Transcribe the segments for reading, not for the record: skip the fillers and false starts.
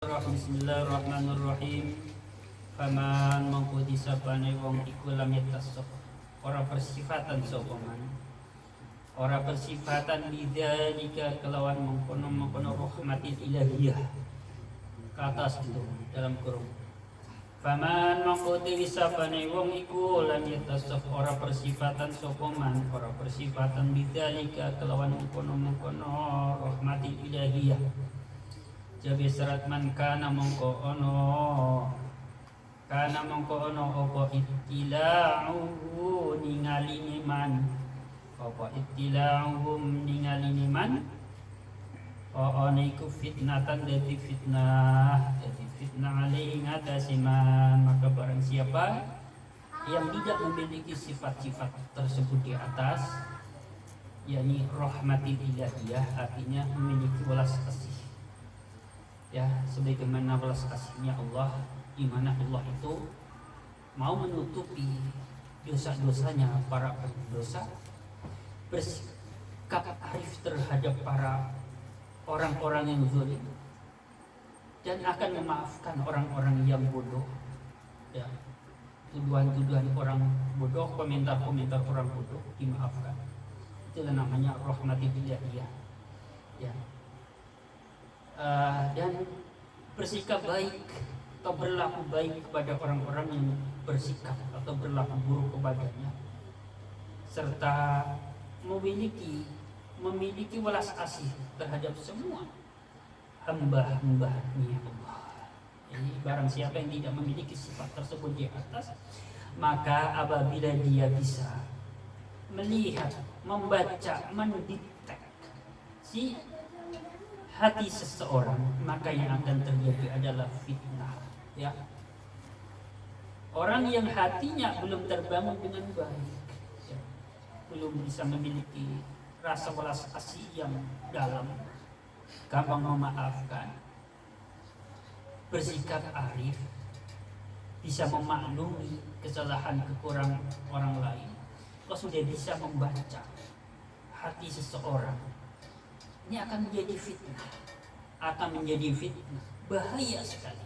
Bismillahirrahmanirrahim. Faman mongko disabane wong iku lam yatasab ora persifatan sapa man. Ora persifatan bidzalika kelawan mengkono rahmatil ilahiyah. Katas itu dalam kurung. Faman mongko disabane wong iku lam yatasab ora persifatan sapa man, ora persifatan bidzalika kelawan mengkono rahmatil ilahiyah. Jabi serat man kana mongko ono apa ittila'uhu ningali man iku fitnatan dadi fitnah alaihi ngatasi man. Maka barang siapa yang tidak memiliki sifat-sifat tersebut di atas, yakni rahmatil ilahiyah, artinya memiliki welas kasih, ya, sebagaimana welas kasihnya Allah, di mana Allah itu mau menutupi dosa-dosanya para pendosa, bersikap arif terhadap para orang-orang yang zalim, dan akan memaafkan orang-orang yang bodoh, ya, tuduhan-tuduhan orang bodoh, komentar-komentar orang bodoh dimaafkan. Itulah namanya rahmatil ilahiyah, ya. Dan bersikap baik atau berlaku baik kepada orang-orang yang bersikap atau berlaku buruk kepadanya, serta memiliki welas kasih terhadap semua hamba-hambanya Allah. Jadi barang siapa yang tidak memiliki sifat tersebut di atas, maka apabila dia bisa melihat, membaca, mendetek si hati seseorang, maka yang akan terjadi adalah fitnah, ya. Orang yang hatinya belum terbangun dengan baik, ya, belum bisa memiliki rasa welas kasih yang dalam, gampang memaafkan, bersikap arif, bisa memaklumi kesalahan kekurangan orang lain, kalau sudah bisa membaca hati seseorang, ini akan menjadi fitnah, bahaya sekali,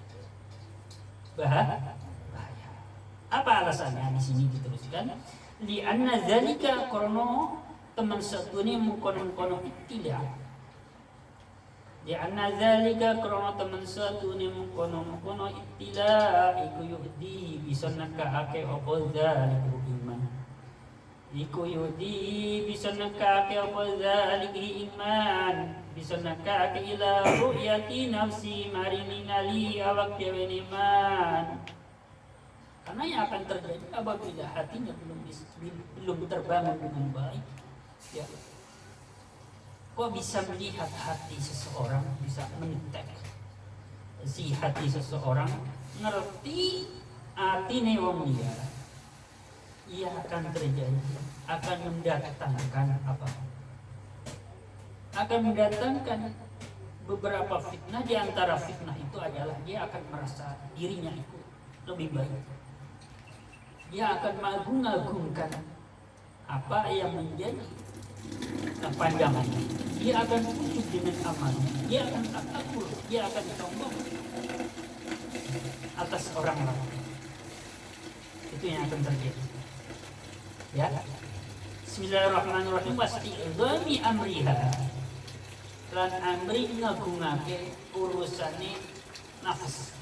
bahaya. Apa alasannya? Di sini diteruskan, li anna zalika qarno teman satune mengkono ittila. Li anna zalika qarno teman satune mengkono ittila iku yuhdi bisa nakake opo zaliku iman. Iku yudi bisa nakake apa zaliki iman, bisa nakake ila ru'yati nafsi mari ningali awak dewe iman. Karena yang akan terjadi apabila hatinya belum terbangun dengan baik, ya. Kok bisa melihat hati seseorang, bisa mendetek si hati seseorang, ngerti atine wong liya, ia akan terjadi, akan mendatangkan apa? Akan mendatangkan beberapa fitnah. Di antara fitnah itu adalah dia akan merasa dirinya itu lebih baik. Dia akan mengagung-agungkan apa yang menjadi pandangannya. Dia akan ujub dengan amalnya. Dia akan takabur, dia akan sombong atas orang lain. Itu yang akan terjadi. Ya. Bismillahirrahmanirrahim. Wasti'dhami amriha, lan amri ngagungake urusane nafs.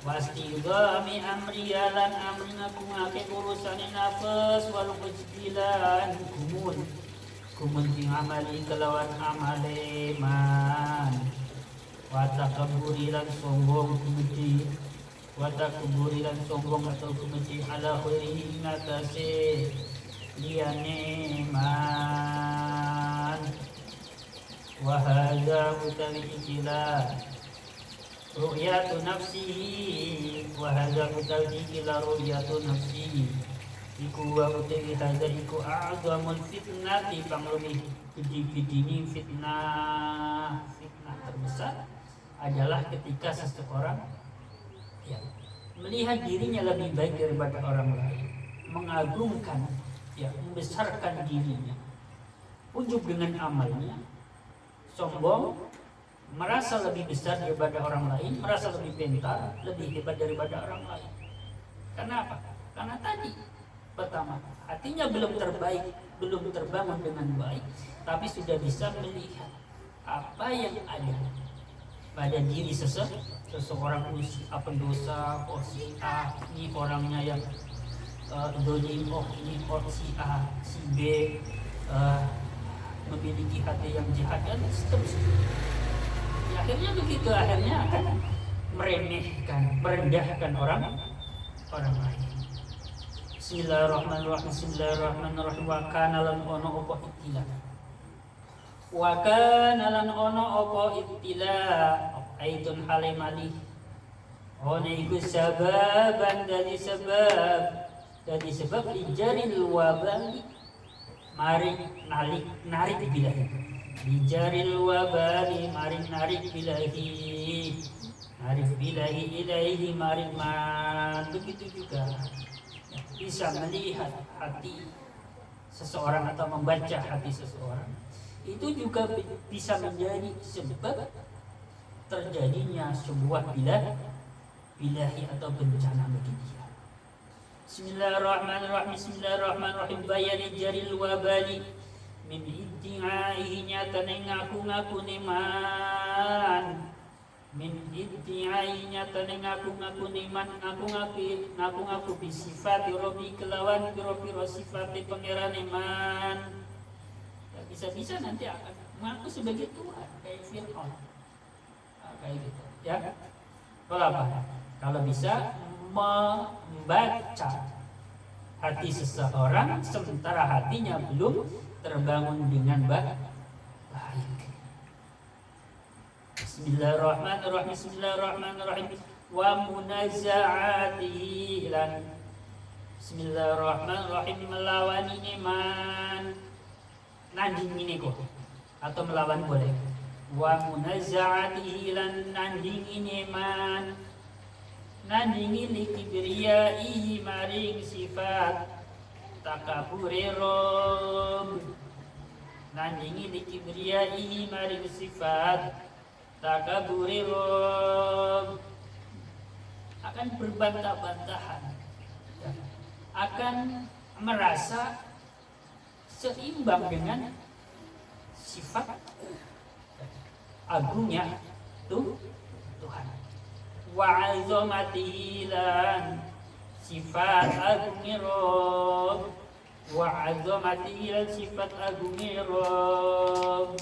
Wasti'dhami amriha, lan amri ngagungake urusane nafs, wal mujdilan kumun ting amali kelawan amale man. Wa takaburi lan sombong kumudi, wata kuburilan sombong atau kebenci ala khairihi ngatasi liyane man. Wahada utawi ikilah ru'yatu nafsihi, wahada utawi ikilah ru'yatu nafsihi, iku wa utawi hada iku a'zamul fitnati, panglumi gede-gedeni fitnah terbesar adalah ketika seseorang, ya, melihat dirinya lebih baik daripada orang lain, mengagungkan, ya, membesarkan dirinya, ujub dengan amalnya, sombong merasa lebih besar daripada orang lain, merasa lebih pintar, lebih hebat daripada orang lain. Kenapa? Karena tadi pertama, hatinya belum terbangun dengan baik, tapi sudah bisa melihat apa yang ada pada diri seseorang, pendosa, si A, ini orangnya yang dolim, ini si A, si B memiliki hati yang jahat dan seterusnya. Akhirnya begitu, akhirnya akan merendahkan orang lain. Bismillahirrahmanirrahim. Wa kana lan ono opo ittila aidun halimali ono iku sababan dari sebab lijaril wabali maring narik bilahi lijaril wabali maring narik bilahi ilaihi maring man. Begitu juga bisa melihat hati seseorang atau membaca hati seseorang, itu juga bisa menjadi sebab terjadinya sebuah bilahi atau bencana bagi dia. Bismillahirrahmanirrahim. Bayani jaril wabali min iddi'aihi nyata ngaku neman min iddi'aihi nyata ngaku neman ngaku bisifati robi kelawan biro sifati pangeran neman. Bisa-bisa nanti akan mengaku sebagai Tuhan kayak Fir'aun, kayak gitu ya. Kalau apa? Kalau bisa membaca hati seseorang sementara hatinya belum terbangun dengan baik. Bismillahirrahmanirrahim. Wa munaza'atihi lan. Bismillahirrahmanirrahim. Melawan iman nanding ini kok atau melawan boleh. Wa munaza'atihi lan nanding iman nandingi likibriyaihi maring sifat takabure rob. Nandingi likibriyaihi maring sifat takabure rob, akan berbantah-bantahan, akan merasa seimbang dengan sifat agungnya Tuhan. Wa azamatihi lan sifat agungnya Rabb. Wa azamatihi lan sifat agungnya Rabb.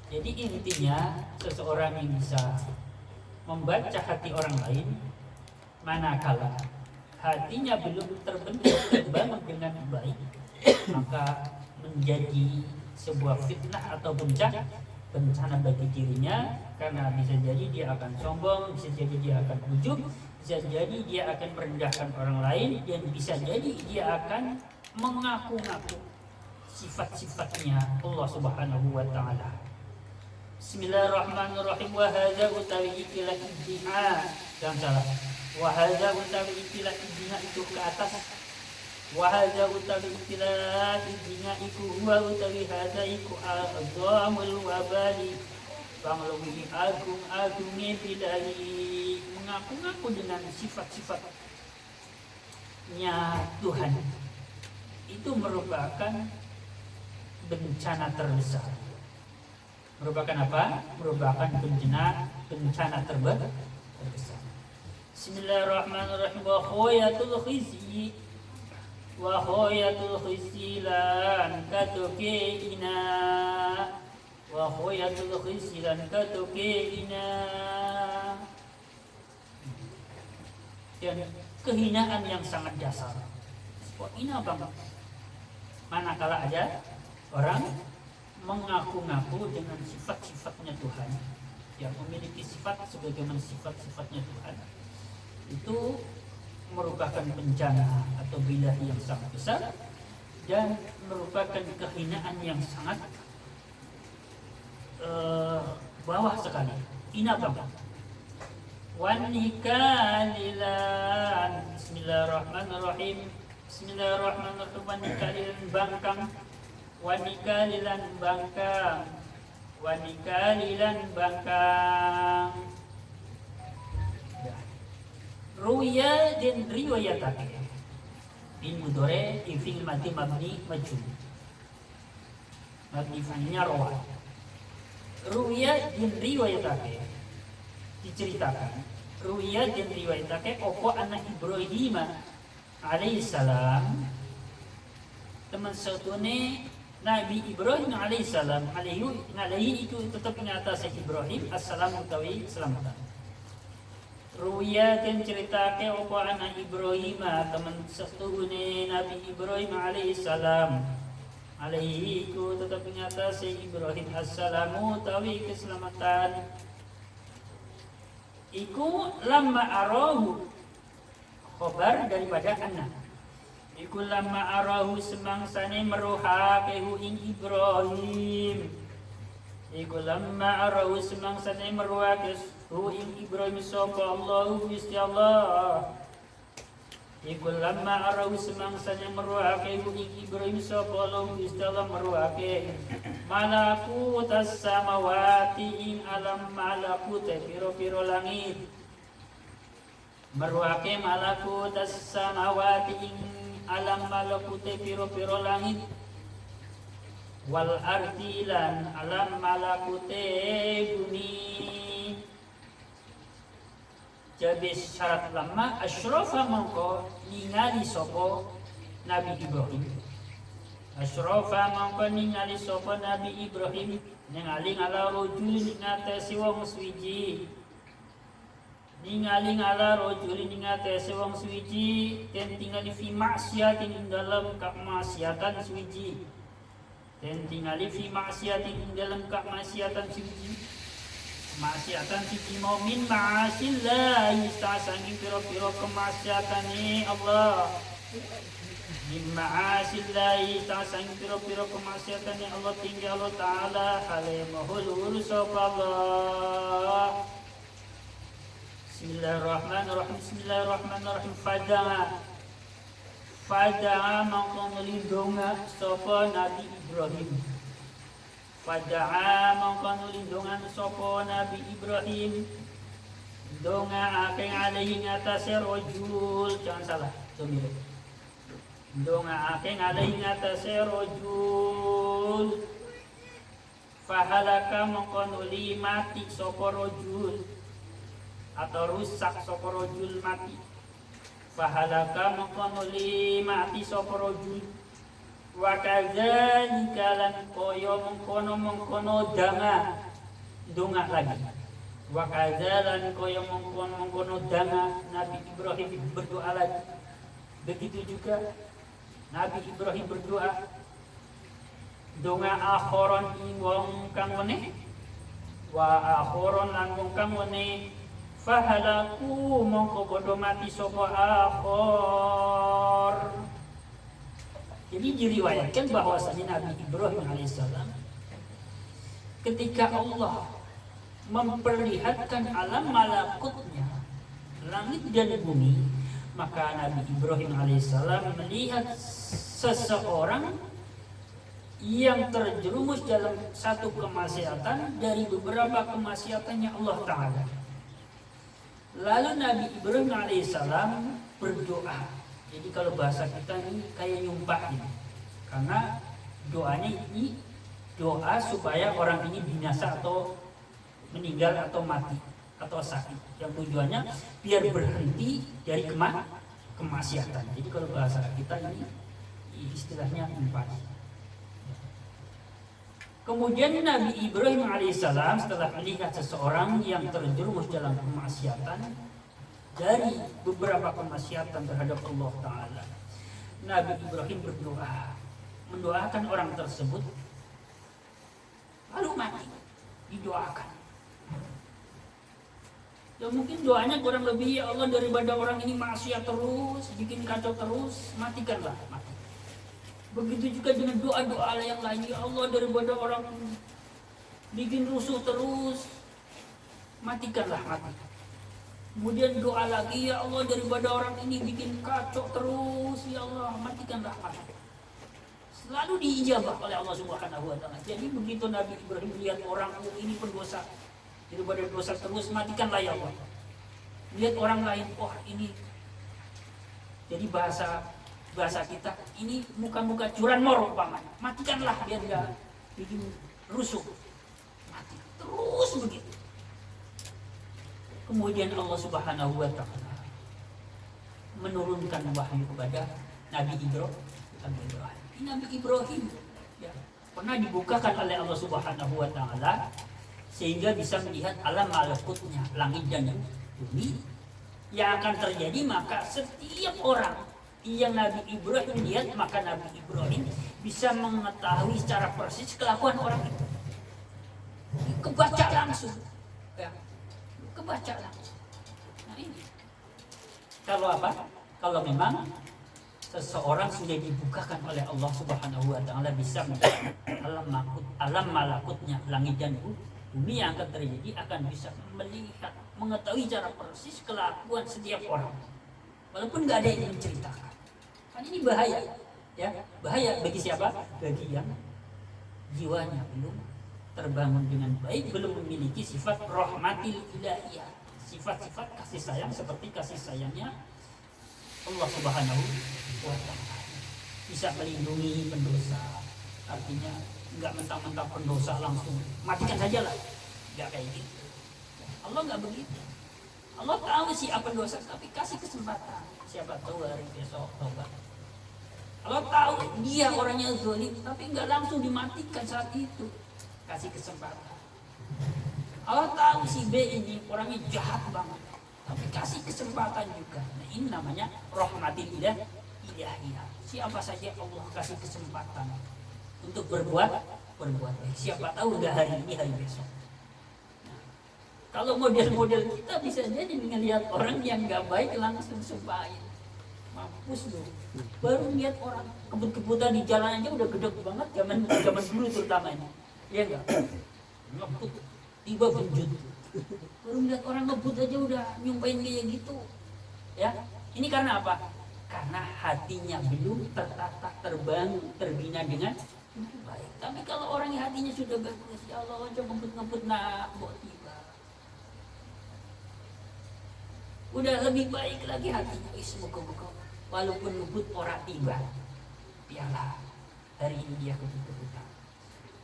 Jadi intinya seseorang yang bisa membaca hati orang lain manakala hatinya belum terbangun dengan baik, maka menjadi sebuah fitnah atau bencana bagi dirinya, karena bisa jadi dia akan sombong, bisa jadi dia akan ujub, bisa jadi dia akan merendahkan orang lain, dan bisa jadi dia akan mengaku-ngaku sifat-sifatnya Allah Subhanahu wa taala. Bismillahirrahmanirrahim. Wa hadza utawi ikilah iddia, jangan salah. Wa hadza utawi ikilah iddia itu ke atas. Wa hadza utawi ikilah iddia iku huwa utawi hadza iku azamul wabali, pangluwi agung-agungnya bilahi, mengaku-ngaku dengan sifat-sifatnya Tuhan. Itu merupakan bencana terbesar. Merupakan apa? Merupakan bencana terbesar. Bismillahirrahmanirrahim. Wa khoyatul khizyi lan katoke ina. Wa khoyatul khizyi lan katoke ina. Dan kehinaan yang sangat dasar. Wah, ina banget. Manakala aja orang mengaku-ngaku dengan sifat-sifatnya Tuhan, yang memiliki sifat sebagaimana sifat-sifatnya Tuhan, itu merupakan bencana atau bilah yang sangat besar dan merupakan kehinaan yang sangat bawah sekali. Ina banget. Wanikalilan. Bismillahirrahmanirrahim. Bismillahirrahmanirrahim. Wanikalilan bangkang. Wanikalilan bangkang wanikalilan bangkang. Ruya dan riwayatake bin mudore ifil mati mabni majhul. Mabni fa'ilnya rawa. Ruya dan riwayatake diceritakan. Ruya dan riwayatake opo anak Ibrahim alaihi salam teman satune Nabi Ibrahim alaihissalam alaihi itu tetap ngatas Ibrahim assalamu utawi selamatan. Ruya dan ceritake opo anak Ibrahim teman satune Nabi Ibrahim alaihissalam alaihi itu tetap ngatas Ibrahim assalamu utawi keselamatan. Iku lama arahu khobar daripada anak. Iku lama arahu semangsane meruhake hu ing Ibrahim. Iku lama arahu semangsane meruhake hu ing Ibrahim sapa Allah Gusti Allah. Iku lama arahu semangsane meruhake hu ing Ibrahim sapa Allah Gusti Allah meruhake malakut as-samawati ing alam malakut piro-piro langit. Meruhake malakut as-samawati ing alam malakute piro-piro langit wal ardilan alam malakute bumi. Jadi syarat lama asyrafa mangko ningali sopo Nabi Ibrahim. Asyrafa mangko ningali sopo Nabi Ibrahim ningali ala rajulin ngatasi wong suwiji. Ningali ala rajulin ngatasi wong suwiji dan tingali fi maksiatin ing dalam kemaksiatan suwiji. Dan tingali fi maksiatin ing dalam kemaksiatan suwiji. Maksiatan suci min ma'asillah istasangi piro-piro kemaksiatane Allah. Min ma'asillah istasangi piro-piro kemaksiatane Allah tinggi Allah Ta'ala halimahul sapa Allah. Bismillahirrahmanirrahim. Bismillahirrahmanirrahim. Fada'a mangko nglindunga sapa Nabi Ibrahim. Fada'a mangko nglindungan sapa Nabi Ibrahim. Donga akeng alaihi ngatase rajul, jangan salah, domire. Donga akeng alaihi ngatase rajul. Fahalaka mangko nuli mati sapa rajul. Atau rusak sapa rajul mati. Fahalaka mangkonuli mati sapa rajul. Wa kadzalika lan koyo mengkono danga donga lagi. Wa kadzalan koyo mengkono danga Nabi Ibrahim berdoa lagi. Begitu juga Nabi Ibrahim berdoa donga akhoron ing wong kang meneh wa akhoron lan wong kang meneh fahalaku mongko bodo mati sopo akhor. Jadi diriwayatkan bahwasanya Nabi Ibrahim alaihissalam ketika Allah memperlihatkan alam malakutnya langit dan bumi, maka Nabi Ibrahim alaihissalam melihat seseorang yang terjerumus dalam satu kemaksiatan dari beberapa kemaksiatannya Allah Ta'ala. Lalu Nabi Ibrahim alaihissalam berdoa. Jadi kalau bahasa kita ini kayak nyumpah ini. Karena doanya ini doa supaya orang ini binasa atau meninggal atau mati atau sakit. Yang tujuannya biar berhenti dari kemaksiatan. Jadi kalau bahasa kita ini istilahnya nyumpah. Kemudian Nabi Ibrahim alaihissalam setelah melihat seseorang yang terjerumus dalam kemaksiatan dari beberapa kemaksiatan terhadap Allah Ta'ala, Nabi Ibrahim berdoa, mendoakan orang tersebut lalu mati, didoakan. Ya mungkin doanya kurang lebih, ya Allah daripada orang ini maksiat terus, bikin kacau terus, matikanlah, mati. Begitu juga dengan doa-doa yang lain, ya Allah daripada orang bikin rusuh terus, matikanlah, mati. Kemudian doa lagi, ya Allah daripada orang ini bikin kacau terus, ya Allah matikanlah, mati. selalu diijabah oleh Allah Subhanahu wa taala. Jadi begitu Nabi Ibrahim melihat orang ini pendosa, daripada dosa terus matikanlah ya Allah. Lihat orang lain, wah ini jadi bahasa kita ini muka-muka curanmor umpamanya, matikanlah biar dia bikin rusuh, mati terus begitu. Kemudian Allah Subhanahu wa taala menurunkan wahyu kepada Nabi Ibrahim. Nabi Ibrahim ya, pernah dibukakan oleh Allah Subhanahu wa taala sehingga bisa melihat alam malakutnya, langit dan bumi yang akan terjadi. Maka setiap orang yang Nabi Ibrahim lihat, maka Nabi Ibrahim bisa mengetahui secara persis kelakuan orang itu. Kebaca langsung ya, kebaca langsung. Nah ini kalau apa? Kalau memang seseorang sudah dibukakan oleh Allah Subhanahu wa taala bisa melihat alam malakutnya, langit dan bumi yang akan terjadi, akan bisa melihat, mengetahui secara persis kelakuan setiap orang. Walaupun nggak ada yang menceritakan. Kan ini bahaya, ya. Bahaya bagi siapa? Bagi yang jiwanya belum terbangun dengan baik, belum memiliki sifat rahmatil ilahiyah, sifat-sifat kasih sayang seperti kasih sayangnya Allah Subhanahu wa taala. Bisa melindungi pendosa, artinya enggak mentang-mentang pendosa langsung matikan saja lah, enggak kayak gitu. Allah enggak begitu. Allah tahu siapa pendosa, tapi kasih kesempatan. Siapa tahu hari besok tobat. Allah tahu dia orangnya zalim, tapi enggak langsung dimatikan saat itu, kasih kesempatan. Allah tahu si B ini orangnya jahat banget, tapi kasih kesempatan juga. Nah ini namanya rahmatil ilahiyah. Siapa saja Allah kasih kesempatan untuk berbuat baik. Siapa tahu udah hari ini, hari besok. Nah, kalau model-model kita bisa jadi melihat orang yang nggak baik langsung sumpahin, mampus loh. Baru lihat orang kebut-kebutan di jalan aja udah gedek banget, zaman dulu terutamanya, ya enggak? Ngebut, tiba benjut. Baru lihat orang ngebut aja udah nyumpahin kayak gitu, ya. Ini karena apa? Karena hatinya belum tertata, terbangun, terbina dengan baik. Tapi kalau orang yang hatinya sudah bagus, ya Allah, coba ngebut nak, buat tiba. Udah lebih baik lagi hatinya. Semoga-moga walaupun ngebut orang tiba, biarlah hari ini dia kebut-kebutan.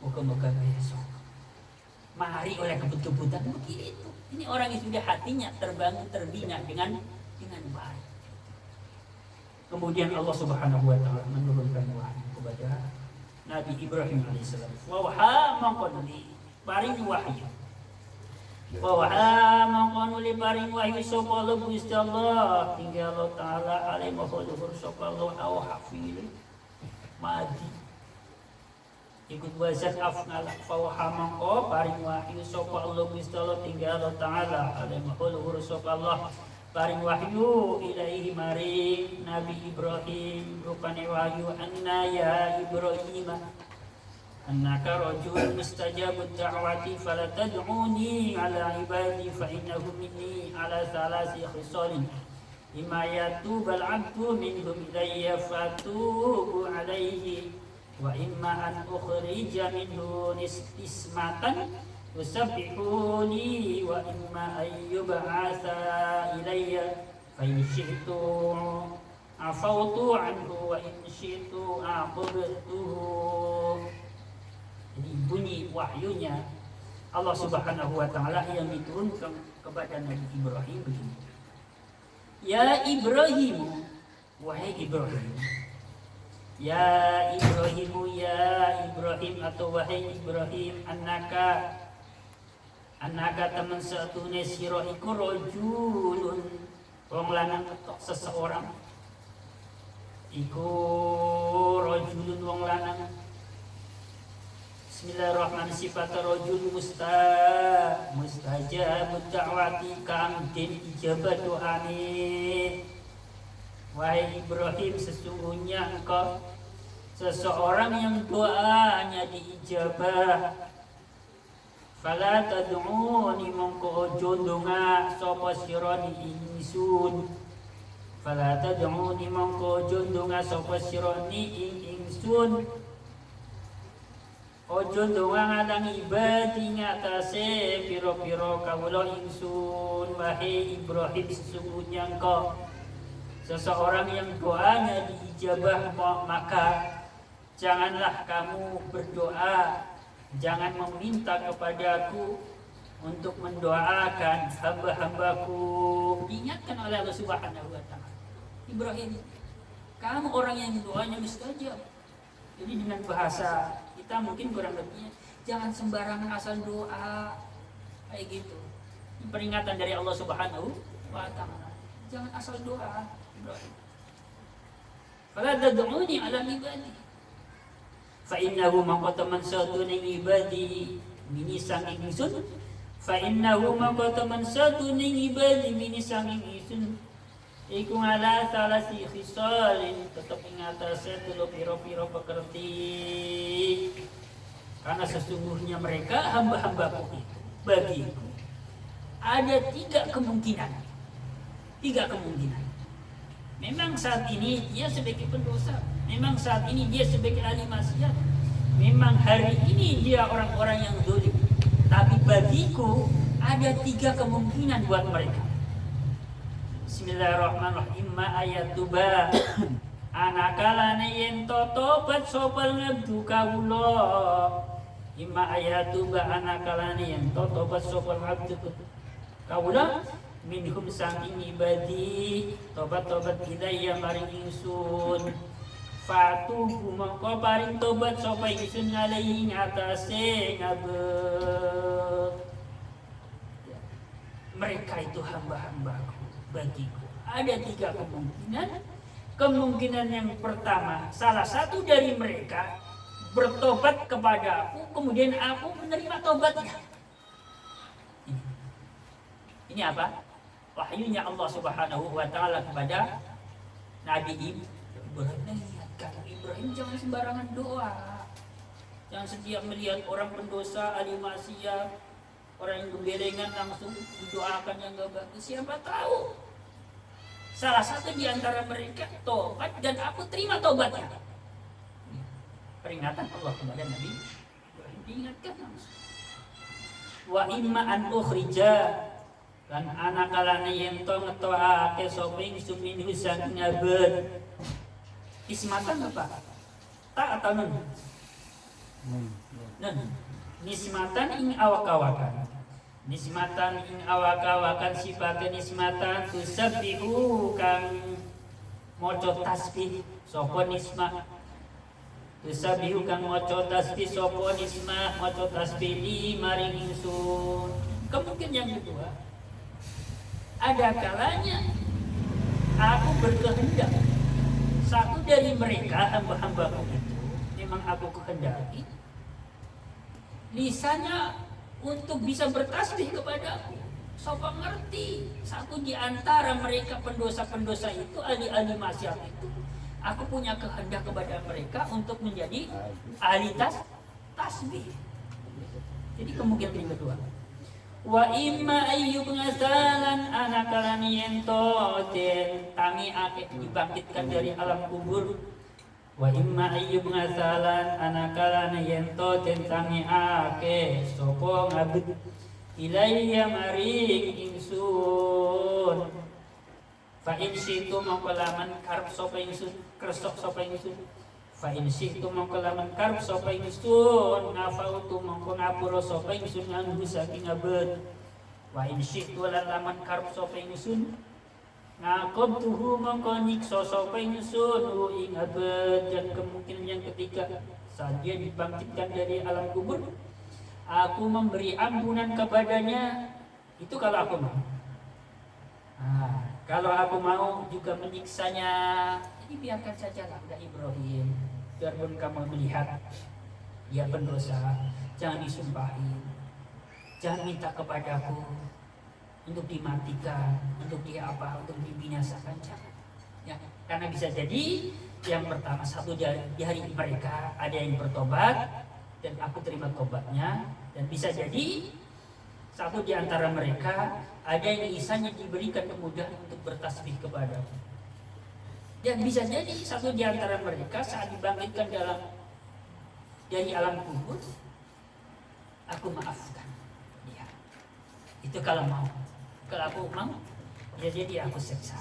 Moga-moga besok mari oleh kebut-kebutan begitu. Ini orang yang sudah hatinya terbangun, terbina dengan baik. Kemudian Allah Subhanahu wa taala menurunkan wahyu kepada Nabi Ibrahim alaihissalam. Wa waha maqanuli paring wahyu. Wa waha maqanuli paring wahyu sapa Allah Gusti Allah hingga Allah taala alaihi wa sapa Allah au hafil madi. Ikut wazan afnal fa waha maqo paring wahyu sapa Allah Gusti Allah hingga Allah taala alaihi wa sapa Allah paring wahyu ilaihi maring Nabi Ibrahim rupane wahyu anna ya Ibrahim annaka rajul mustajabud da'wati fala tad'uni ala ibadi fa innahu minni ala thalasi khisalin imma yatubal abdu minhum ilayya fatubu alaihi wa imma an ukhrija minhu ismatan usabbihuni wa imma ayyub'atha ilayya fa in syi'tu afawtu anhu wa in syi'tu aqabtuhu. Jadi bunyi wahyunya Allah Subhanahu wa taala yang diturunkan kepada Nabi Ibrahim begini. Ya Ibrahim, wahai Ibrahim. Ya Ibrahimu, ya Ibrahim atau wahai Ibrahim, annaka teman satune sira iku rajulun wong lanang ketok seseorang iku rajulun wong lanang. Bismillahirrahmanirrahim. Sifat rajul mustajabud da'wati kang den ijabah doane. Wahai Ibrahim, sesungguhnya engkau seseorang yang doanya diijabah. Fala tad'uni mongko ojo ndonga sapa sira ni ingsun. Fala tad'uni mongko ojo ndonga sapa sira ni ingsun Ojo doang alang ibadi ngatase piro-piro kawula ingsun. Wahai Ibrahim, sesungguhnya engkau seseorang yang doanya diijabah, maka janganlah kamu berdoa, jangan meminta kepadaku untuk mendoakan hamba-hambaku. Diingatkan oleh Allah Subhanahu wa Ta'ala, Ibrahim, kamu orang yang doanya mustajab. Jadi dengan bahasa kita mungkin kurang lebihnya, jangan sembarangan asal doa kayak gitu. Ini peringatan dari Allah Subhanahu wa Ta'ala. Jangan asal doa, Ibrahim. Fala tad'uni ala ibadi. Fa innahu man qataman satuni ibadi mini sanging ingsun. Fa innahu man qataman satuni ibadi mini sanging ingsun. Iku ala salasi khisalin, tetap ingat setulo piro-piro pekerti. Karena sesungguhnya mereka hamba-hambaku itu bagiku ada tiga kemungkinan. Memang saat ini dia sebagai pendosa, memang saat ini dia sebagai ahli maksiat, memang hari ini dia orang-orang yang zalim. Tapi bagiku ada tiga kemungkinan buat mereka. Bismillahirrahmanirrahim. Ma ayatuba anakalane yen tobat sopal ngabdu kawula. Imma ayatuba anakalane yen tobat sopal ngabdu kawula minhum saking ibadi tobat hidayah maring ingsun. Fatubu mongko paring tobat sapa ingsun ngalahi ngatasé ngabeh. Mereka itu hamba-hambaku bagiku. Ada tiga kemungkinan. Kemungkinan yang pertama, salah satu dari mereka bertobat kepada aku, kemudian aku menerima tobatnya. Ini apa? Wahyunya Allah Subhanahu wa Ta'ala kepada Nabi Ibrahim. Kata Ibrahim, jangan sembarangan doa. Jangan setiap melihat orang pendosa, ahli maksiat, orang yang gembelengan langsung didoakan yang gak bagus. Siapa tahu salah satu di antara mereka tobat dan aku terima tobatnya. Peringatan Allah kepada Nabi Ibrahim, diingatkan langsung. Wa imma an ukhrija, lan anak kalane yen to ngetoake sapa ingsun minhu saking abad. Ismatan apa? Tak atau nun? Nun. Nismatan ing awak-awakan. Nismatan ing awak-awakan sifatnya nismatan tusabbihu kang maca tasbih sapa nismah. Tusabbihu kang maca tasbih sapa nismah, maca tasbih li maring ingsun. Kemungkinan yang kedua, ada kalanya aku berkehendak satu dari mereka hamba-hambaku itu memang aku kehendaki lisannya untuk bisa bertasbih kepadaku. Sopo ngerti satu di antara mereka pendosa-pendosa itu, ahli-ahli maksiat itu, aku punya kehendak kepada mereka untuk menjadi ahli tasbih. Jadi kemungkinan yang kedua. Wa imma ayyub ngasalan anakalani ento den tangi akeh dibangkitkan dari alam kubur. Wa imma ayyub ngasalan anakalani ento den tangi akeh sapa ngabut ilayya maring ingsun. Fa in situ mangkalaman karep sapa ingsun, kresok sapa ingsun. Fa in situ mangkalaman karep sapa ingsun, ngafautu mangko ngapura sapa ingsun nganggo saking abet. Wa in situ lan laman karep sapa ingsun, ngaqabtuhu mangko nyiksa sapa ingsun ing abet. Dan kemungkinan yang ketiga, saat dia dibangkitkan dari alam kubur, aku memberi ampunan kepadanya. Itu kalau aku mau. Kalau aku mau juga menyiksanya, jadi biarkan saja lah Ibrahim. Biarpun kamu melihat dia pendosa, jangan disumpahi, jangan minta kepadaku untuk dimatikan, untuk untuk dibinasakan, jangan. Ya, karena bisa jadi yang pertama satu di hari mereka ada yang bertobat dan aku terima tobatnya, dan bisa jadi satu di antara mereka ada yang lisannya diberikan kemudahan untuk bertasbih kepadaku. Dan bisa jadi satu di antara mereka saat dibangkitkan dalam dari alam kubur, aku maafkan dia. Itu kalau mau. Kalau aku mau, ya jadi aku seksa.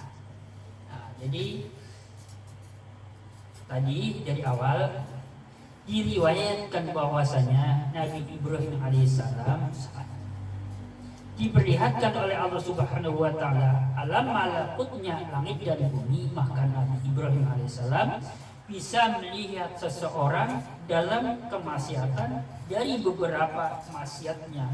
Nah, jadi tadi dari awal diriwayatkan bahwasanya Nabi Ibrahim alaihissalam diperlihatkan oleh Allah Subhanahu wa taala alam malakutnya langit dan bumi, maka Nabi Ibrahim alaihissalam bisa melihat seseorang dalam kemaksiatan dari beberapa maksiatnya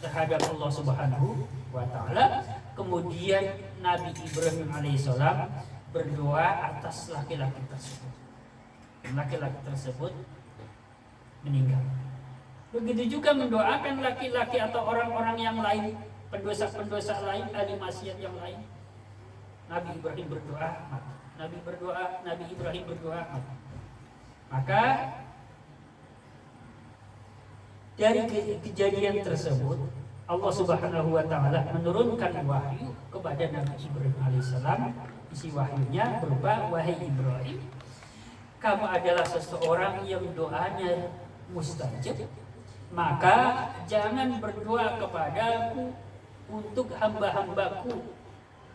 terhadap Allah Subhanahu wa taala. Kemudian Nabi Ibrahim alaihissalam berdoa atas laki-laki tersebut. Laki-laki tersebut meninggal. Begitu juga mendoakan laki-laki atau orang-orang yang lain, pendosa-pendosa lain, ahli maksiat yang lain. Nabi Ibrahim berdoa, mati. Nabi Ibrahim berdoa, mati. Maka dari kejadian tersebut Allah Subhanahu wa taala menurunkan wahyu kepada Nabi Ibrahim alaihissalam. Isi wahyunya berupa, wahai Ibrahim, kamu adalah seseorang yang doanya mustajab, maka jangan berdoa kepadaku untuk hamba-hambaku.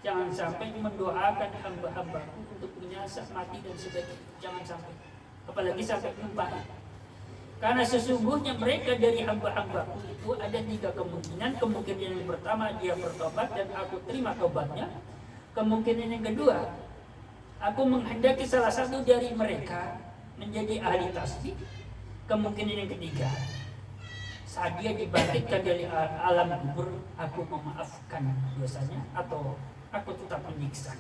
Jangan sampai mendoakan hamba-hambaku untuk binasa, mati dan sebagainya. Jangan sampai, apalagi sampai numpah. Karena sesungguhnya mereka dari hamba-hambaku itu ada 3 kemungkinan. Kemungkinan yang pertama, dia bertobat dan aku terima tobatnya. Kemungkinan yang kedua, aku menghendaki salah satu dari mereka menjadi ahli tasbih. Kemungkinan yang ketiga, saat dia dibangkitkan dari alam kubur, aku memaafkan dosanya atau aku tetap menyiksa.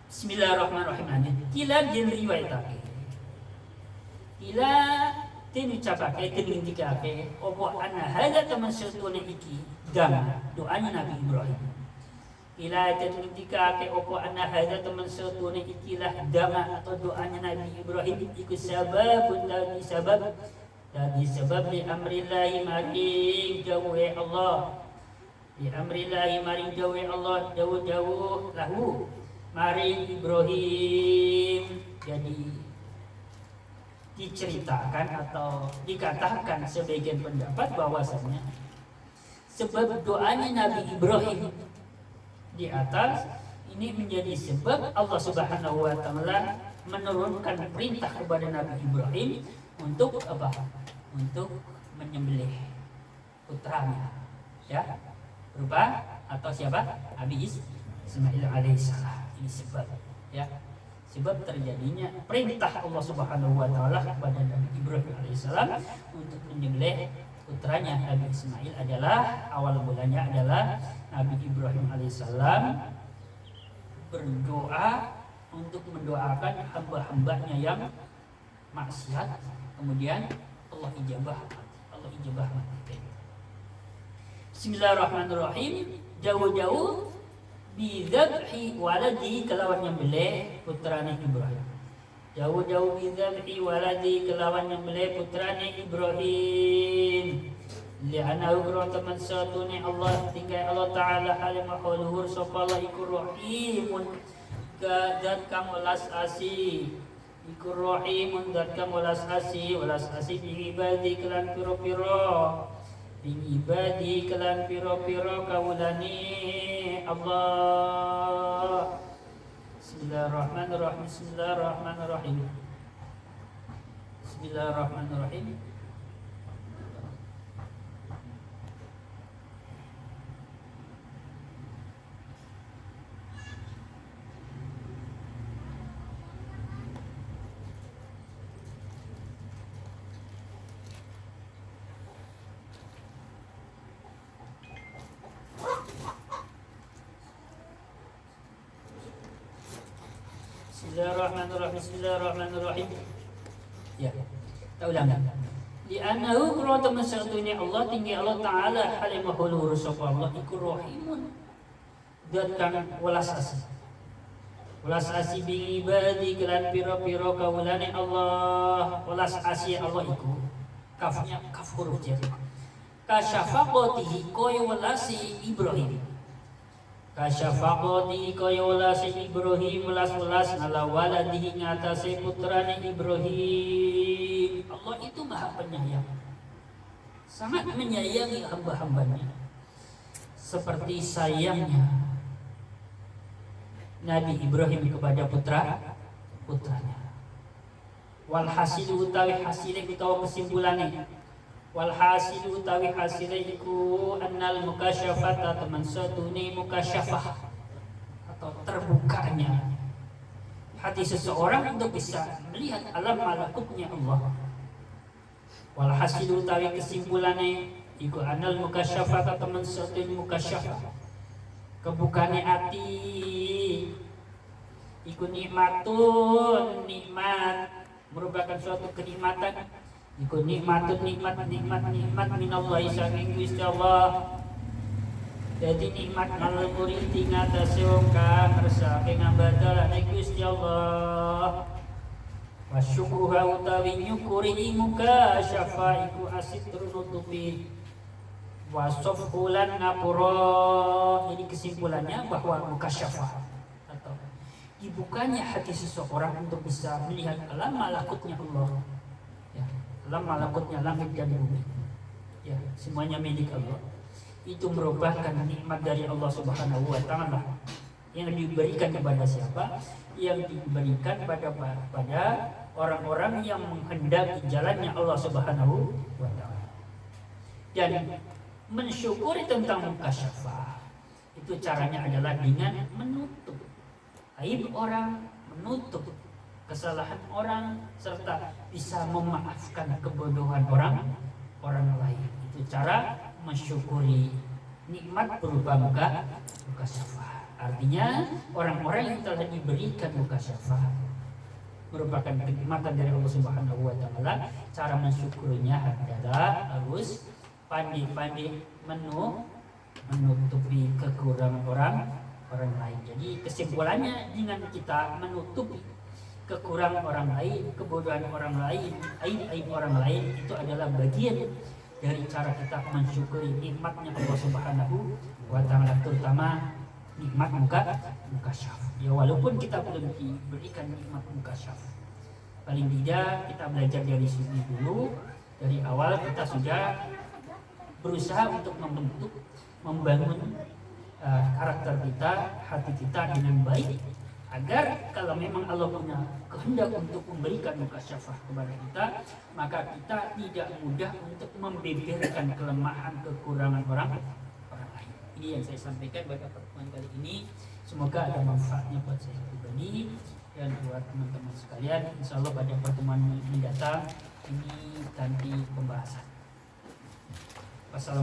Bismillahirrahmanirrahim. Kila din riwayatake. Kila tin ucapake, tin ngendikake, opo ana hada teman setune iki dan doanya Nabi Ibrahim. Ila dan ketika ke opo anak hada teman setune ikilah dama atau doanya Nabi Ibrahim ikut sababun dari sebab li amrillahi maring jauhe Allah, li amrillahi maring jauhe Allah, jauh-jauh lahu maring Ibrahim. Jadi diceritakan atau dikatakan sebagian pendapat bahwasanya sebab doanya Nabi Ibrahim di atas ini menjadi sebab Allah Subhanahu wa taala menurunkan perintah kepada Nabi Ibrahim untuk apa? Untuk menyembelih putranya, ya, berupa atau siapa? Nabi Ismail alaihissalam. Ini sebab, ya, sebab terjadinya perintah Allah Subhanahu wa taala kepada Nabi Ibrahim alaihissalam untuk menyembelih putranya Nabi Ismail adalah awal mulanya adalah Nabi Ibrahim alaihissalam berdoa untuk mendoakan hamba-hambanya yang maksiat, kemudian Allah ijabah mati. Bismillahirrahmanirrahim. Jauh-jauh bidzabhi waladi kelawan nyembelih putranya Ibrahim. Jauh-jauh bidzabhi waladi kelawan nyembelih putranya Ibrahim. Li'anahu kura teman satune Allah tinggal Allah Ta'ala halim makhluhur sopala ikur rahimun dan kang welas asih ikur rahimun dan kang welas asih bihibadi kelan piro-piro bihibadi kelan piro-piro kawulani Allah. Bismillahirrahmanirrahim. Bismillahirrahmanirrahim. Bismillahirrahmanirrahim. Ya, kita ulang. Li'annahu kurang teman satunya Allah tinggi Allah Ta'ala halimahul sapa Allah iku rahimun dan kang welas asih bi ibadi kelan pira-pira kawulane Allah. Welas asih Allah iku kafnya kaf huruf jar kasyafaqatihi koyo welasi Ibrahim. Kasyafaqati kaya welasi Ibrahim welas-welas ala waladihi ngatasi putrane Ibrahim. Jadi Allah itu maha penyayang, sangat menyayangi hamba-hambanya, seperti sayangnya Nabi Ibrahim kepada putranya. Walhasil utawi hasile utawa kesimpulannya, walhasil utawi hasile iku annal mukasyafata teman satune mukasyafah atau terbukanya hati seseorang untuk bisa melihat alam malakutnya Allah. Walhasil utawi kesimpulannya iku annal mukasyafata teman satune mukasyafah kebukane ati iku nikmatun, nikmat merupakan suatu kenikmatan. Iku nikmatun, nikmat minallahi saking Gusti Allah. Jadi nikmat nal muriti ngatasi wong kang ngersake ngambadalane Gusti Allah. Wa syukruha utawi nyukuri muka syafa iku asitrun nutupi wa safhulan ngapura. Jadi kesimpulannya bahwa muka syafa atau dibukanya hati seseorang untuk bisa melihat alam malakutnya Allah, ya, alam malakutnya langit dan bumi, ya, semuanya milik Allah. Itu merupakan nikmat dari Allah Subhanahu wa Ta'ala yang diberikan kepada siapa? Yang diberikan pada orang-orang yang menghendaki jalannya Allah Subhanahu wa Ta'ala. Dan mensyukuri tentang mukasyafah itu caranya adalah dengan menutup aib orang, menutup kesalahan orang, serta bisa memaafkan kebodohan orang lain. Itu cara mensyukuri nikmat berupa mukasyafah. Artinya orang-orang yang telah diberikan mukasyafah merupakan kenikmatan dari Allah Subhanahu wa Ta'ala. Cara mensyukurinya adalah harus pandai-pandai menutupi kekurangan orang lain. Jadi kesimpulannya dengan kita menutupi kekurangan orang lain, kebodohan orang lain, aib orang lain, itu adalah bagian dari cara kita mensyukuri nikmatnya Allah Subhanahu wa Ta'ala, terutama nikmat mukasyaf. Ya, walaupun kita belum diberikan nikmat mukasyaf, paling tidak kita belajar dari sini dulu. Dari awal kita sudah berusaha untuk membangun karakter kita, hati kita dengan baik, agar kalau memang Allah punya kehendak untuk memberikan mukasyafah kepada kita, maka kita tidak mudah untuk membeberkan kelemahan, kekurangan orang lain. Ini yang saya sampaikan pada pertemuan kali ini. Semoga ada manfaatnya buat saya pribadi dan buat teman-teman sekalian. Insya Allah pada pertemuan mendatang ini ganti pembahasan. Wassalamualaikum.